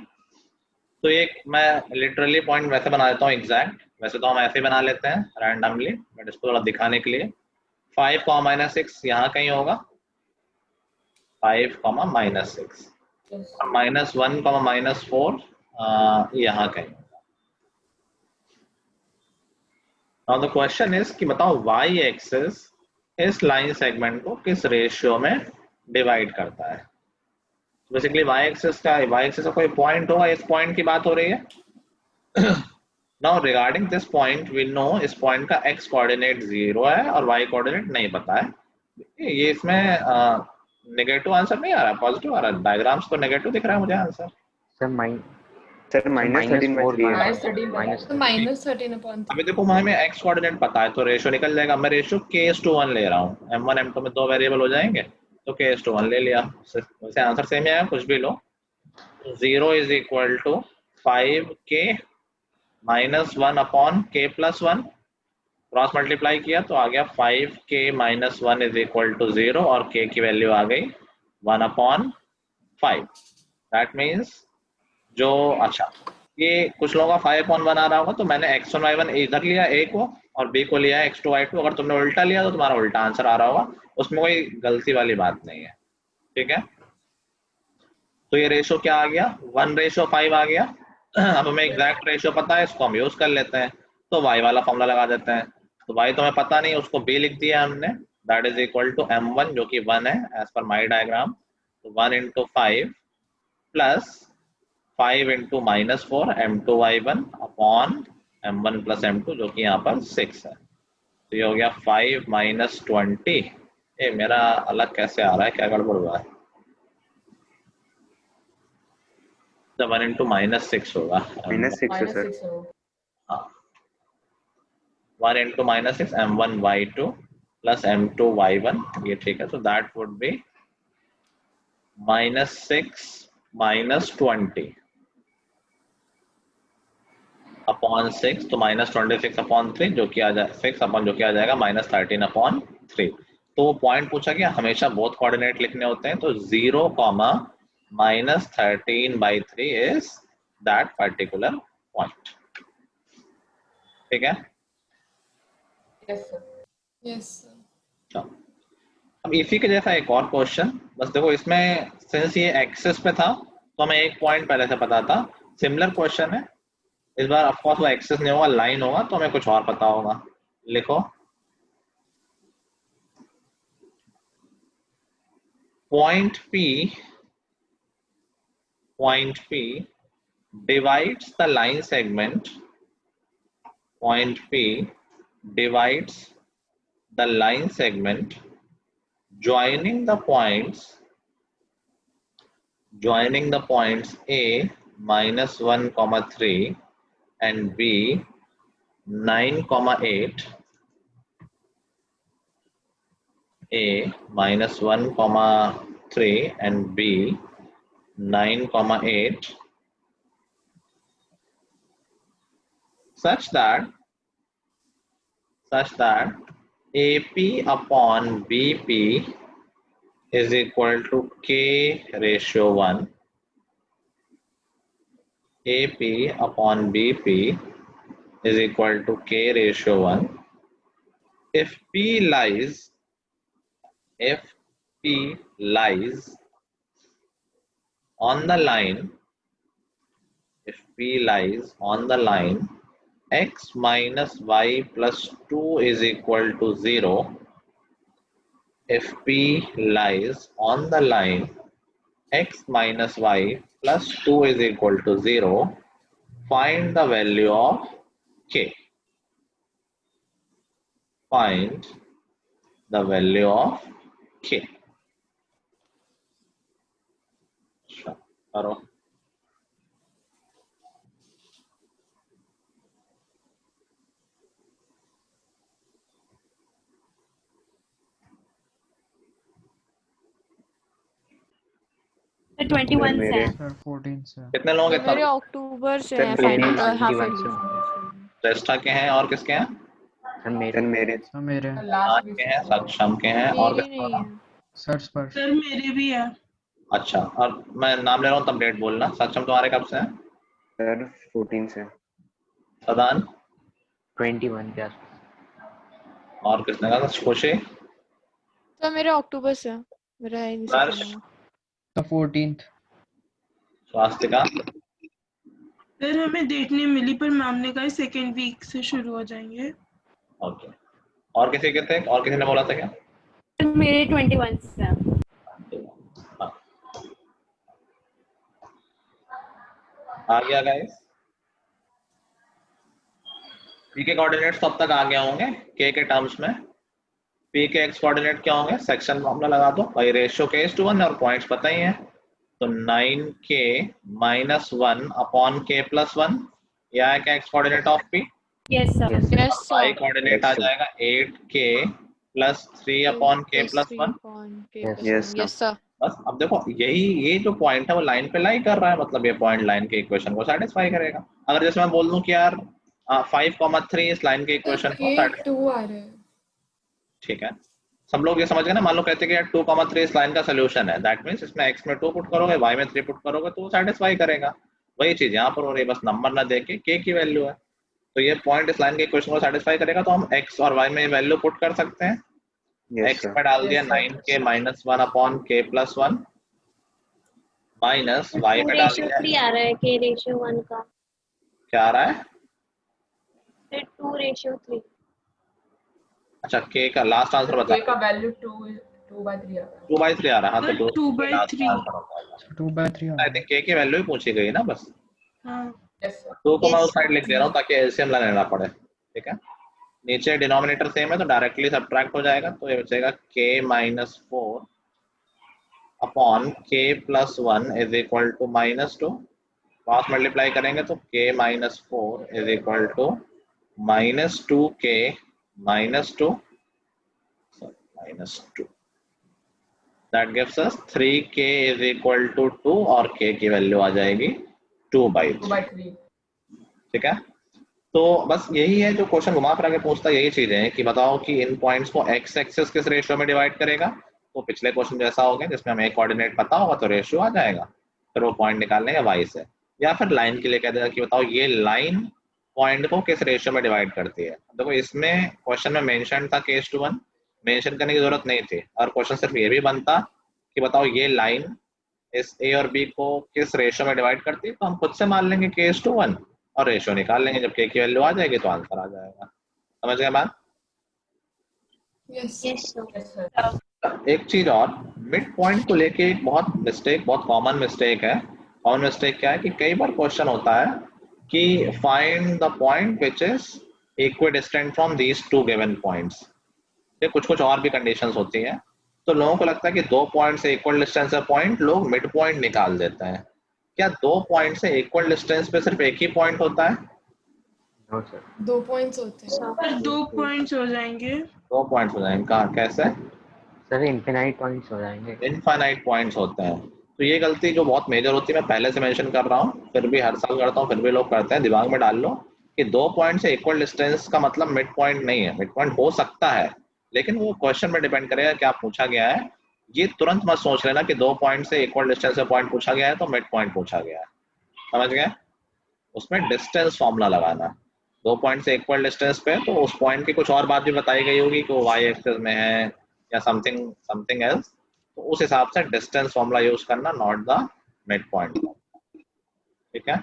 तो एक मैं लिटरली पॉइंट वैसे बना देता हूँ एग्जैक्ट, वैसे तो हम ऐसे ही बना लेते हैं रैंडमली, बट इसको थोड़ा दिखाने के लिए 5, -6 यहाँ कहीं होगा, 5, -6 और -1, -4 यहाँ कहीं होगा। Now the question is कि बताओ y एक्सिस इस लाइन सेगमेंट को किस रेशियो में डिवाइड करता है। बेसिकली y एक्सिस का कोई पॉइंट होगा, इस पॉइंट की बात हो रही है। Now regarding this point we know इस पॉइंट का x कोऑर्डिनेट 0 है और y कोऑर्डिनेट नहीं पता है। ये इसमें नेगेटिव आंसर नहीं आ रहा, पॉजिटिव आ रहा है। डायग्राम्स तो नेगेटिव दिख रहा है मुझे आंसर। सर -13/3 है। -13/3। अभी देखो हमें x कोऑर्डिनेट पता है तो रेशियो निकल जाएगा। मैं रेशियो k:1 ले रहा हूँ, m1 m2 में 2 वेरिएबल हो जाएंगे, तो k:1 ले लिया। वैसे आंसर सेम है, कुछ भी लो। 0 = 5k -1 k + 1, क्रॉस मल्टीप्लाई किया तो आ गया 5k - 1 = 0 और k की वैल्यू आ गई 1/5। दैट मीन्स जो अच्छा ये कुछ लोगों का 5/1 आ रहा होगा, तो मैंने x1 y1 इधर लिया a को और b को लिया x2 y2। अगर तुमने उल्टा लिया तो तुम्हारा उल्टा आंसर आ रहा होगा, उसमें कोई गलती वाली बात नहीं है, ठीक है। तो ये रेशियो क्या आ गया, 1:5 आ गया। अब हमें एग्जैक्ट रेशियो पता है, इसको हम यूज कर लेते हैं, तो y वाला फॉर्मूला लगा देते हैं। तो y तो हमें पता नहीं, उसको b लिख दिया हमने, that is equal to m1 जो कि 1 है एज पर माई डायग्राम। तो 1 × 5 plus 5 × -4 m2y1 upon m1 + m2 जो कि यहाँ पर 6 है। तो ये हो गया 5 - 20। ये मेरा अलग कैसे आ रहा है, क्या गड़बड़ हुआ है? 1 × -6 होगा, -6 है सर। हाँ, 1 × -6 m1y2 प्लस m2y1, ये ठीक है। तो दैट वुड बी -6 - 20 अपॉन 6, तो -26/3 जो कि आ जाए 6 अपॉन जो कि आ जाएगा -13/3। तो वो पॉइंट पूछा गया, हमेशा बोथ कोऑर्डिनेट लिखने होते हैं, तो 0, -13/3 इज दैट पर्टिकुलर पॉइंट, ठीक है। Yes sir. अब इसी के जैसा एक और क्वेश्चन, बस देखो इसमें सिंस ये एक्सिस पे था तो हमें एक पॉइंट पहले से पता था। सिमिलर क्वेश्चन है, इस बार ऑफ कोर्स वो एक्सिस नहीं होगा, लाइन होगा, तो हमें कुछ और पता होगा। लिखो point P divides the line segment. Point P divides the line segment joining the points A -1, 3 and B 9, 8. A -1, 3 and B 9, 8 such that AP upon BP is equal to K/1 AP upon BP is equal to K/1 if P lies on the line, if P lies on the line x minus y plus 2 is equal to 0, if P lies on the line x minus y plus 2 is equal to 0, find the value of K. Find the value of K. करो. Sir 21 से है। Sir 14 से। कितने लोग तो मेरे अक्टूबर से हैं सर फाइनल मेरे हाफ 21 से। श्रेष्ठा के हैं और किसके हैं? सर मेरे आज के हैं, सक्षम के हैं और मेरे नहीं है। सर मेरे भी है। अच्छा, और मैं नाम ले रहा हूँ तब डेट बोलना। सक्षम तुम्हारे कब से है? सर 14 से। सदान 21 के आसपास। और किसने कहा? खुशी तो मेरे अक्टूबर से है। मेरा है नहीं वर्ष 14th। स्वास्तिका सर हमें डेट नहीं मिली पर मैम ने कहा सेकेंड वीक से शुरू हो जाएंगे। ओके। और किसी के थे? और किसी ने बोला था क्या? मेरे 21 से है। आ गया गाइस? पी के कोऑर्डिनेट्स कब तक आ गए होंगे के टर्म्स में? पी के एक्स कोऑर्डिनेट क्या होंगे? सेक्शन फॉर्मूला लगा दो भाई, रेशियो k/1 और पॉइंट्स पता ही है, तो 9k - 1 अपॉन k+1 यह है क्या x coordinate of P? Yes sir. Yes y coordinate आ जाएगा 8k + 3 upon k+1। Yes sir. बस अब देखो ये जो पॉइंट है वो लाइन पे लाई कर रहा है, मतलब ये पॉइंट लाइन के इक्वेशन को सेटिस्फाई करेगा। अगर जैसे मैं बोल दूं कि यार 5,3 इस लाइन के इक्वेशन को सेटिस्फाई, 2 आ रहा है। ठीक है, सब लोग ये समझ गए ना? मान लो कहते हैं कि यार 2,3 इस लाइन का सोल्यूशन है, दैट मींस इसमें x में 2 पुट करोगे, y में 3 पुट करोगे तो वो सेटिस्फाई करेगा। वही चीज यहाँ पर हो रही है, बस नंबर ना देके k की वैल्यू है, तो ये पॉइंट इस लाइन के इक्वेशन को सेटिस्फाई करेगा, तो हम x और y में वैल्यू पुट कर सकते हैं। x में डाल दिया 9k - 1 upon k+1 minus y में डाल दिया 3 आ रहा है k/1 का। क्या आ रहा है? 2/3। अच्छा, k का लास्ट आंसर बता। k का वैल्यू 2/3 आ रहा है। 2/3 आ रहा है, हाँ तो 2/3 2/3 आई थिंक k की वैल्यू ही पूछी गई ना बस। हाँ। Yes sir. 2 को मैं उस साइड लिख दे रहा हूँ ताकि एलसीएम लेना पड़े, ठीक है। नीचे डिनोमिनेटर सेम है तो डायरेक्टली सब्ट्रैक्ट हो जाएगा, तो ये बचेगा k - 4 upon k+1 is equal to -2। पास मल्टीप्लाई करेंगे तो k - 4 is equal to -2k -2 that gives us 3k is equal to 2 और k की वैल्यू आ जाएगी 2/3, ठीक है। तो बस यही है जो क्वेश्चन घुमा फिरा के पूछता है, यही चीजें हैं कि बताओ कि इन पॉइंट्स को x एक्सिस किस रेशियो में डिवाइड करेगा। तो पिछले क्वेश्चन जैसा हो गया जिसमें हमें एक कोऑर्डिनेट पता होगा तो रेशियो आ जाएगा, फिर वो पॉइंट निकाल लेंगे y से, या फिर लाइन के लिए कह देगा कि बताओ ये लाइन पॉइंट को किस रेशियो में डिवाइड करती है। देखो इसमें क्वेश्चन में मेंशन था k/1, मेंशन करने की जरूरत नहीं थी, और क्वेश्चन सिर्फ ये भी बनता कि बताओ ये लाइन इस a और b को किस रेशियो में डिवाइड करती है, तो हम खुद से मान लेंगे k/1 और रेशियो निकाल लेंगे, जब k की वैल्यू आ जाएगी तो आंसर आ जाएगा। समझ गए बात? Yes sir. एक चीज और, मिड पॉइंट को लेके एक बहुत कॉमन मिस्टेक है। कॉमन मिस्टेक क्या है कि कई बार क्वेश्चन होता है कि find the point which is equidistant from these two given points. ये कुछ और भी कंडीशंस होती हैं, तो लोगों को लगता है कि 2 पॉइंट से इक्वल डिस्टेंस है पॉइंट, लोग मिड पॉइंट निकाल देते हैं। क्या 2 पॉइंट से इक्वल डिस्टेंस पे सिर्फ एक ही पॉइंट होता है? नो सर, 2 पॉइंट्स होते हैं। सर 2 पॉइंट्स हो जाएंगे। 2 पॉइंट्स हो जाएंगे। कहाँ, कैसे? सर इनफिनाइट पॉइंट्स हो जाएंगे। इनफाइनाइट पॉइंट्स होते हैं। तो ये गलती जो बहुत मेजर होती है, मैं पहले से मेंशन कर रहा हूँ, फिर भी हर साल करता हूँ, फिर भी लोग करते हैं, दिमाग में डाल लो कि 2 पॉइंट से इक्वल डिस्टेंस का मतलब मिड पॉइंट नहीं है। मिड पॉइंट हो सकता है, लेकिन वो क्वेश्चन में डिपेंड करेगा क्या पूछा गया है। ये तुरंत मत सोच लेना कि 2 पॉइंट से इक्वल डिस्टेंस पे पॉइंट पूछा गया है तो मिड पॉइंट पूछा गया है, समझ गए? उसमें डिस्टेंस फॉर्मूला लगाना, 2 पॉइंट से इक्वल डिस्टेंस पे तो उस पॉइंट की कुछ और बात भी बताई गई होगी कि वो वाई एक्सिस में है या समथिंग एल्स, तो उस हिसाब से डिस्टेंस फॉर्मूला यूज करना, नॉट द मिड पॉइंट। ठीक है,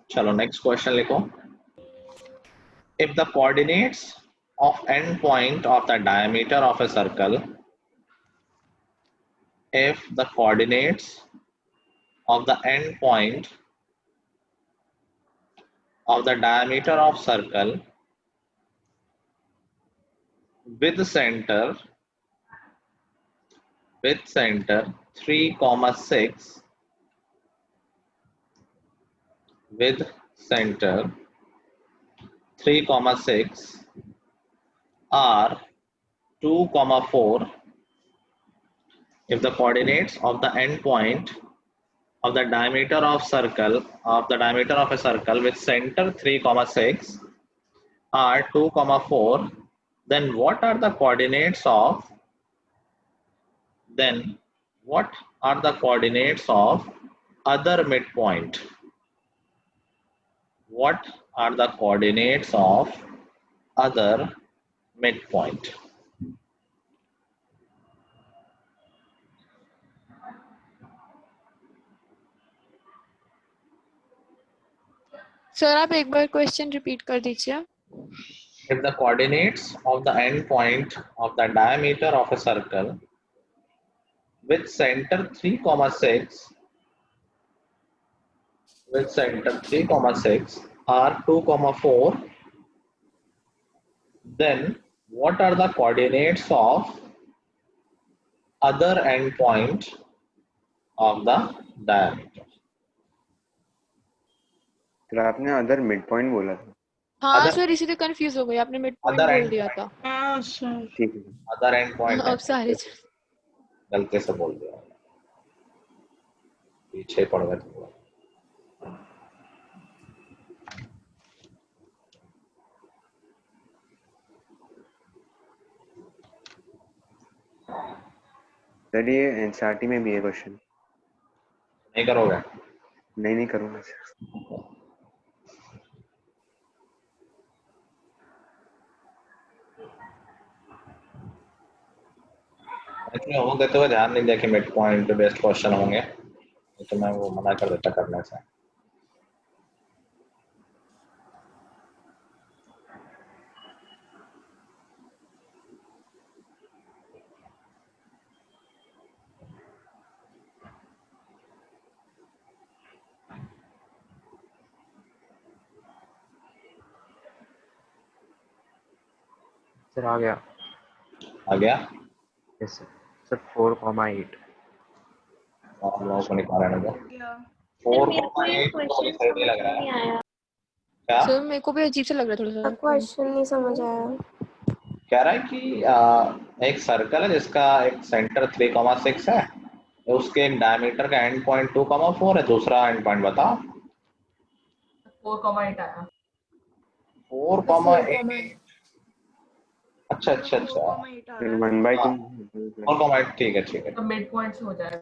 चलो नेक्स्ट क्वेश्चन लिखो। If the coordinates of end point of the diameter of a circle, if the coordinates of the end point of the diameter of circle with center 3,6 with center 3,6 are 2,4, if the coordinates of the end point of the diameter of a circle with center 3,6 are 2,4, then what are the coordinates of other midpoint? What are the coordinates of other midpoint? Sir आप एक बार question repeat कर दीजिए। If the coordinates of the end point of the diameter of a circle with center 3,6 are 2,4, then what are the coordinates of other endpoint of the diameter? तो आपने other mid point बोला था। हाँ Other- sir इसीलिए confuse हो गई, आपने mid point Other बोल end दिया था। हाँ सर। ठीक है, अदर एंड पॉइंट अब सारे गलती से बोल दिया, पीछे पड़ गए थोड़ा। सर ये एनसीईआरटी में भी है क्वेश्चन। नहीं करोगे? नहीं करूँगा सर। एक्चुअली होमवर्क देते हुए ध्यान नहीं दिया कि मिड पॉइंट बेस्ड क्वेश्चन होंगे, तो मैं वो मना कर देता करने से। सर आ गया। आ गया? Yes sir. सर 4,8। और लोगों को निकाल रहने दो। सर मेरे को ये 4,8 क्वेश्चन सही समझ लग रहा नहीं है आया। क्या? सर मेरे को भी अजीब सा लग रहा है थोड़ा सा। क्वेश्चन नहीं समझ आया। कह रहा है कि एक सर्कल है जिसका एक सेंटर 3,6 है, उसके एक डायमीटर का एंड पॉइंट 2,4 है, दूसरा एंड पॉइंट बताओ। 4,8 आया। 4,8। अच्छा 1/2। 4,8 ठीक है तो मिड पॉइंट से हो जाएगा।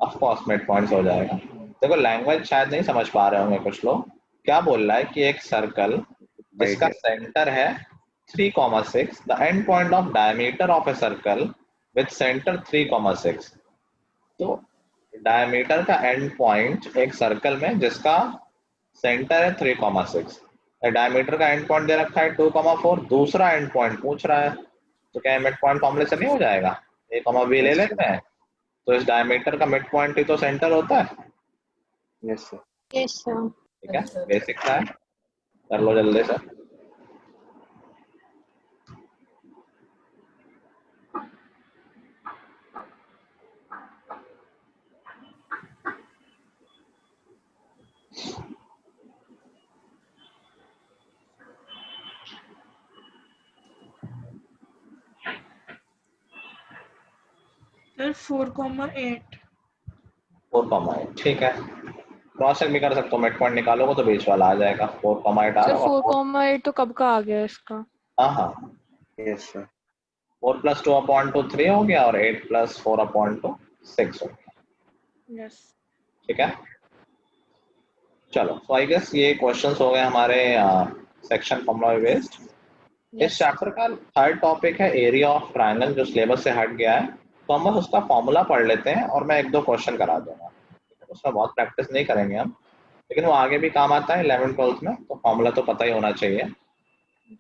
ऑफ कोर्स मिड पॉइंट हो जाएगा। देखो लैंग्वेज शायद नहीं समझ पा रहे होंगे कुछ लोग। क्या बोल रहा है कि एक सर्कल जिसका सेंटर है 3,6, the end point of diameter of a circle with centre 3,6। तो डायमीटर का एंड पॉइंट एक सर्कल में जिसका सेंटर है 3,6, डायमीटर का एंड पॉइंट दे रखा है 2,4, दूसरा एंड पॉइंट पूछ रहा है, तो क्या मिड पॉइंट फॉर्मूले से नहीं हो जाएगा? a, b ले लेते हैं, तो इस डायमीटर का मिड पॉइंट ही तो सेंटर होता है। Yes sir. Yes sir. ठीक है, बेसिक था, कर लो जल्दी से। सर 4,8। 4,8 ठीक है, क्रॉस चेक भी कर सकते हो, मिड पॉइंट निकालोगे तो बीच वाला आ जाएगा। 4,8 आ सर रहा है। 4,8 तो कब का आ गया इसका? हाँ यस सर। 4 + 2/2 3 हो गया और 8 + 4/2 6 हो गया। यस ठीक है, चलो सो आई गेस ये क्वेश्चंस हो गए हमारे सेक्शन फॉर्मूला बेस्ड। इस चैप्टर का थर्ड टॉपिक है एरिया ऑफ ट्रायंगल, जो सिलेबस से हट गया है, तो हम बस उसका फॉर्मूला पढ़ लेते हैं और मैं 1-2 क्वेश्चन करा दूंगा। उसमें बहुत प्रैक्टिस नहीं करेंगे हम, लेकिन वो आगे भी काम आता है 11th-12th में, तो फॉर्मूला तो पता ही होना चाहिए।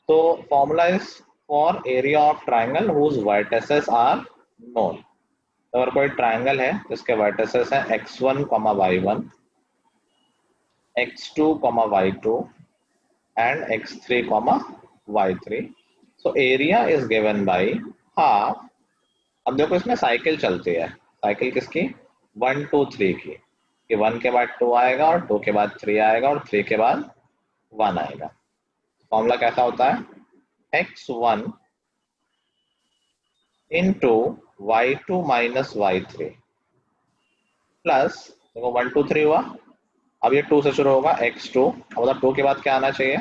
तो formula is for area of triangle whose vertices are known. अगर कोई ट्रायंगल है जिसके वर्टिसेस हैं x1, y1, x2, y2 and x3, y3, so area is given by half। अब देखो इसमें साइकिल चलती है, साइकिल किसकी? 1 2 3 की, कि 1 के बाद 2 आएगा और 2 के बाद 3 आएगा और 3 के बाद 1 आएगा। फॉर्मूला कैसा होता है? x1 into y2 minus y3 plus, देखो 1 2 3 हुआ, अब ये 2 से शुरू होगा x2, मतलब 2 के बाद क्या आना चाहिए?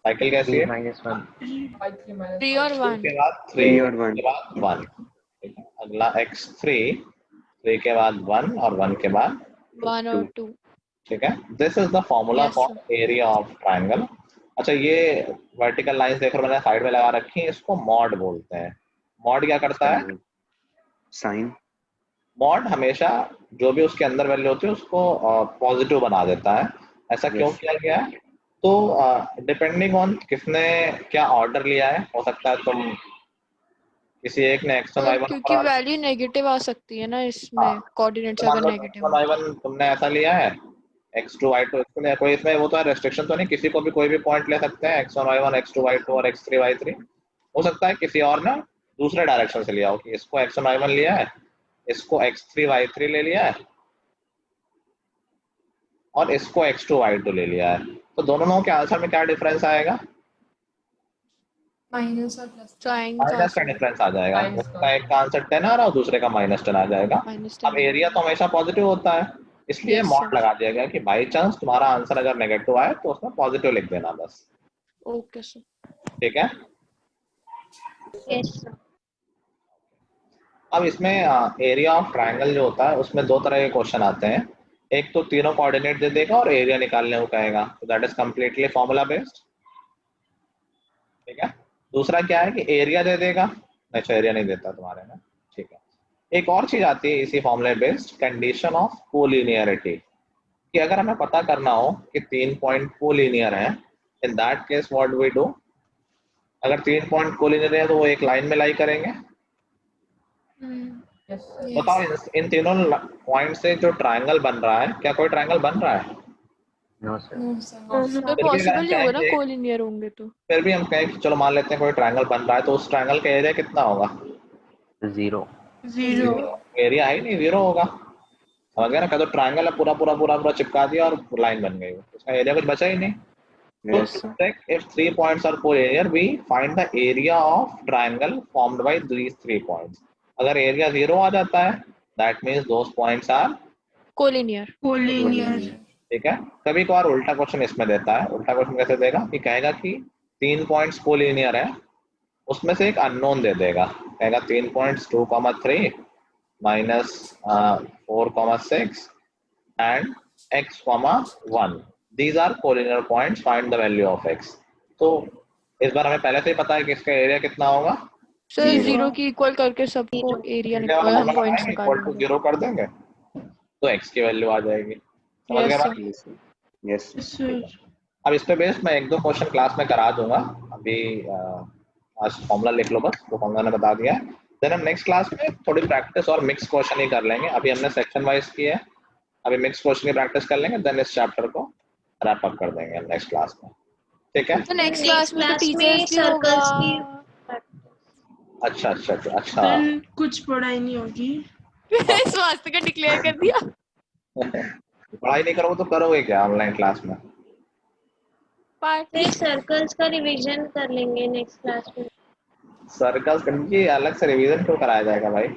साइकिल कैसी है? 3 और 1 के बाद 3 और 1 के बाद 1। ठीक है, अगला x3, 3 के बाद 1 और 1 के बाद 1 और 2। ठीक है, this is the formula for area of triangle. अच्छा, ये वर्टिकल लाइंस देखो मैंने साइड में लगा रखी है, इसको मॉड बोलते हैं। मॉड क्या करता है? साइन। मॉड हमेशा जो भी उसके अंदर वैल्यू होती है उसको पॉजिटिव बना देता है। ऐसा क्यों किया गया है? तो डिपेंडिंग ऑन किसने क्या ऑर्डर लिया है, हो सकता है तुम किसी एक ने x1 y1 क्योंकि वैल्यू नेगेटिव आ सकती है ना इसमें, कोऑर्डिनेट्स अगर नेगेटिव x1 y1 तुमने ऐसा लिया है, x2 y2 इसमें कोई इसमें वो तो है रेस्ट्रिक्शन तो नहीं, किसी को भी कोई भी पॉइंट ले सकते हैं x1 y1 x2 y2 और x3 y3। हो सकता है किसी और ने दूसरे डायरेक्शन से लिया हो, कि इसको x1 y1 लिया है, इसको x3 y3 ले लिया है और इसको x2 y2 ले लिया है, तो दोनों के आंसर में क्या डिफरेंस आएगा? माइनस और प्लस माइनस का डिफरेंस आ जाएगा। उसका एक का आंसर 10 आ रहा है और दूसरे का -10 आ जाएगा। अब एरिया तो हमेशा पॉजिटिव होता है, इसलिए मॉड लगा दिया गया कि बाई चांस तुम्हारा आंसर अगर नेगेटिव आए तो उसमें पॉजिटिव लिख देना बस। ओके सर, ठीक है। Yes sir. अब इसमें एरिया ऑफ ट्रायंगल जो होता है उसमें 2 तरह के क्वेश्चन आते हैं। एक तो तीनों कोऑर्डिनेट दे देगा और एरिया निकालने को कहेगा, तो that is completely formula based. ठीक है। दूसरा क्या है कि एरिया दे देगा, अच्छा एरिया नहीं देता तुम्हारे में, ठीक है। एक और चीज आती है इसी फॉर्मूले बेस्ड, कंडीशन ऑफ कोलिनियरिटी, कि अगर हमें पता करना हो कि 3 पॉइंट कोलिनियर है, in that case what we do? अगर 3 पॉइंट कोलिनियर है तो वो एक लाइन में लाई करेंगे। बताओ इन तीनों पॉइंट से जो ट्रायंगल बन रहा है, क्या कोई ट्रायंगल बन रहा है? तो पॉसिबल ही होगा ना कोलिनियर होंगे तो। फिर भी हम कहें कि चलो मान लेते हैं कोई ट्रायंगल बन रहा है, तो उस ट्रायंगल का एरिया कितना होगा? 0 एरिया है ही नहीं, 0 होगा। समझ गए ना? क्या तो ट्रायंगल है पूरा चिपका दिया और लाइन बन गई, उसका एरिया कुछ बचा ही नहीं। If 3 points are collinear, we find the area of triangle formed by these 3 points. अगर एरिया 0 आ जाता है, that means those points are collinear. ठीक है। कभी कभार उल्टा क्वेश्चन इसमें देता है। उल्टा क्वेश्चन कैसे देगा? कि कहेगा कि 3 पॉइंट्स कोलिनियर है, उसमें से एक अननोन दे देगा, कहेगा 3 points 2, 3 -4, 6 and x, 1. These are collinear points. Find the value of x. तो इस बार हमें पहले से ही पता है कि इसका एरिया कितना होगा। सर 0 की इक्वल करके सबको एरिया निकाल, हम पॉइंट्स निकालेंगे। 0 कर देंगे तो x की वैल्यू आ जाएगी। समझ गए बात? Yes sir. अब इस पे बेस्ड मैं 1-2 क्वेश्चन क्लास में करा दूंगा। अभी आज फॉर्मूला लिख लो बस, वो फॉर्मूला ने बता दिया है। देन हम नेक्स्ट क्लास में थोड़ी प्रैक्टिस और मिक्स क्वेश्चन ही कर लेंगे। अभी हमने सेक्शन वाइज की है, अभी मिक्स क्वेश्चन की प्रैक्टिस कर लेंगे, देन इस चैप्टर को रैप अप कर देंगे नेक्स्ट क्लास में। ठीक है। तो नेक्स्ट क्लास में तो टीचर्स भी होगा। अच्छा। कुछ पढ़ाई नहीं होगी। स्वास्थ्य का डिक्लेयर कर दिया। पढ़ाई नहीं करोगे तो करोगे क्या ऑनलाइन क्लास में? फिर सर्कल्स का रिवीजन कर लेंगे नेक्स्ट क्लास में। सर्कल्स की अलग से रिवीजन क्यों कराया जाएगा भाई?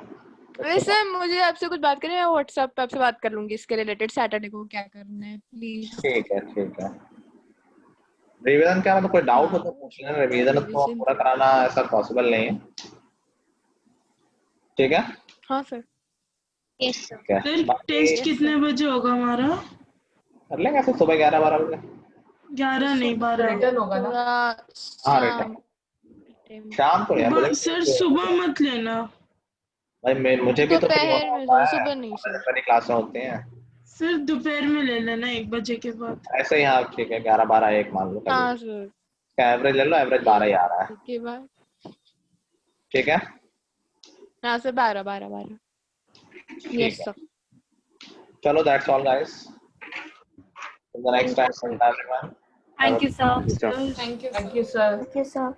वैसे मुझे आपसे कुछ बात करनी है, मैं व्हाट्सएप पे आपसे बात कर लूंगी इसके रिलेटेड, सैटरडे को क्या करना है प्लीज। ठीक है। रिवीजन क्या मतलब कोई डाउट हो तो पूछ लेना, रिवीजन तो revision पूरा कराना ऐसा पॉसिबल नहीं है, ठीक है? हाँ सर। Yes sir. ठीक है, सर बाकी टेस्ट कितने बजे होगा हमारा? कर लेंगे ऐसे सुबह 11-12 बजे। 11 नहीं 12। रिटर्न होगा ना? थोड़ा हाँ रिटर्न शाम शाम को यार, मुझे सर सुबह मत लेना। भाई मुझे भी तो फ्री दोपहर होना में होता सर, है, सुबह नहीं सर। मेरी क्लासें होती हैं। सर दोपहर में ले लेना 1 बजे के बाद। ऐसे ही हाँ ठीक है, 11-12-1 मान लो, हाँ सर। इसका एवरेज ले लो, एवरेज 12 ही आ रहा है, के बाद ठीक है? हाँ सर 12 ठीक यस है, सर। चलो that's all guys, the next time, Thank you, sir. Thank you, sir. Sir. Thank you, Thank sir. you, sir. Thank you, sir.